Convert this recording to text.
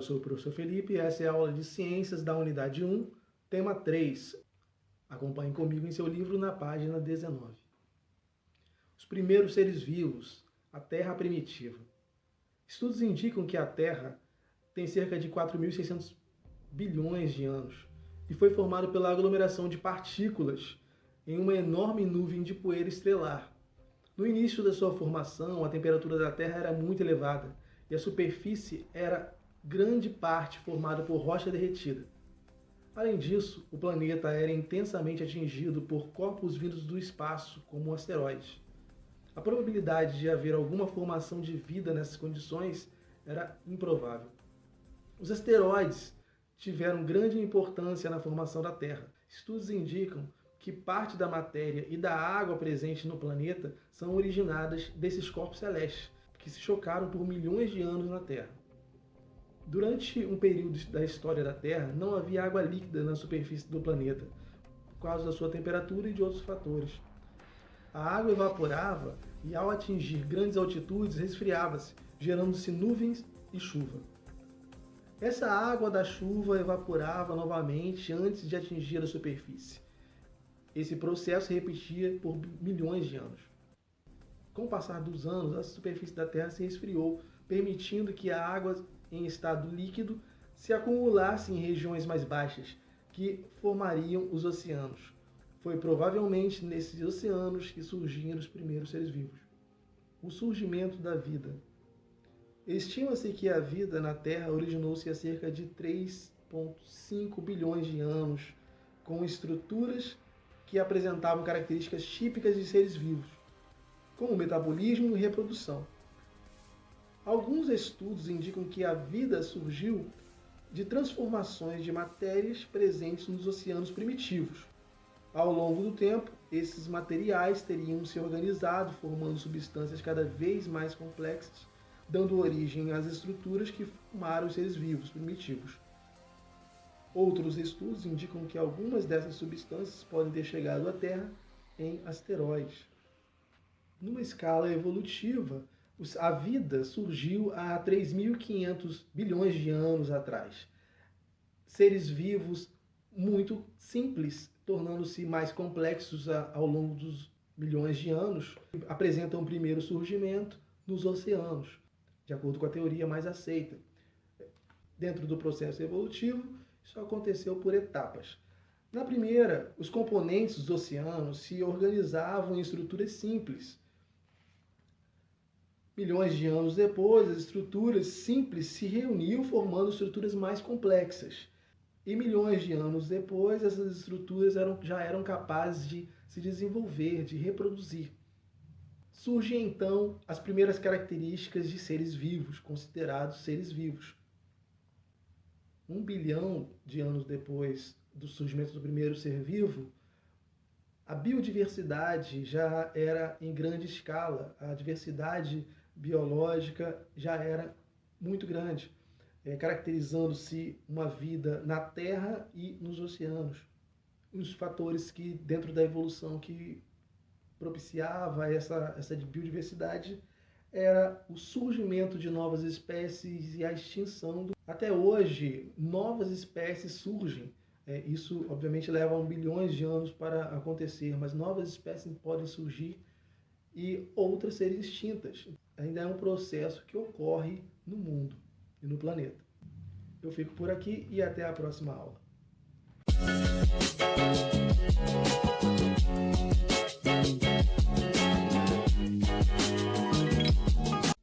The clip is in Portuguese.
eu sou o professor Felipe e essa é a aula de Ciências da Unidade 1, tema 3. Acompanhe comigo em seu livro na página 19. Os primeiros seres vivos, a Terra primitiva. Estudos indicam que a Terra tem cerca de 4.600 bilhões de anos e foi formada pela aglomeração de partículas em uma enorme nuvem de poeira estelar. No início da sua formação, a temperatura da Terra era muito elevada e a superfície era grande parte formada por rocha derretida. Além disso, o planeta era intensamente atingido por corpos vindos do espaço, como asteroides. A probabilidade de haver alguma formação de vida nessas condições era improvável. Os asteroides tiveram grande importância na formação da Terra. Estudos indicam que parte da matéria e da água presente no planeta são originadas desses corpos celestes, que se chocaram por milhões de anos na Terra. Durante um período da história da Terra, não havia água líquida na superfície do planeta, por causa da sua temperatura e de outros fatores. A água evaporava e, ao atingir grandes altitudes, resfriava-se, gerando-se nuvens e chuva. Essa água da chuva evaporava novamente antes de atingir a superfície. Esse processo se repetia por milhões de anos. Com o passar dos anos, a superfície da Terra se resfriou, permitindo que a água em estado líquido se acumulasse em regiões mais baixas, que formariam os oceanos. Foi provavelmente nesses oceanos que surgiram os primeiros seres vivos. O surgimento da vida. Estima-se que a vida na Terra originou-se há cerca de 3,5 bilhões de anos, com estruturas que apresentavam características típicas de seres vivos, como metabolismo e reprodução. Alguns estudos indicam que a vida surgiu de transformações de matérias presentes nos oceanos primitivos. Ao longo do tempo, esses materiais teriam se organizado, formando substâncias cada vez mais complexas, dando origem às estruturas que formaram os seres vivos primitivos. Outros estudos indicam que algumas dessas substâncias podem ter chegado à Terra em asteroides. Numa escala evolutiva, a vida surgiu há 3.500 bilhões de anos atrás. Seres vivos muito simples, tornando-se mais complexos ao longo dos milhões de anos, apresentam o primeiro surgimento nos oceanos, de acordo com a teoria mais aceita. Dentro do processo evolutivo, isso aconteceu por etapas. Na primeira, os componentes dos oceanos se organizavam em estruturas simples. Milhões de anos depois, as estruturas simples se reuniam formando estruturas mais complexas. E milhões de anos depois, essas estruturas já eram capazes de se desenvolver, de reproduzir. Surgem então as primeiras características de seres vivos, considerados seres vivos. 1 bilhão de anos depois do surgimento do primeiro ser vivo, a biodiversidade já era em grande escala, a diversidade biológica já era muito grande, caracterizando-se uma vida na Terra e nos oceanos. Os fatores que, dentro da evolução, que propiciava essa biodiversidade era o surgimento de novas espécies e a extinção. Até hoje, novas espécies surgem. Isso, obviamente, leva bilhões de anos para acontecer, mas novas espécies podem surgir e outras serem extintas. Ainda é um processo que ocorre no mundo e no planeta. Eu fico por aqui e até a próxima aula.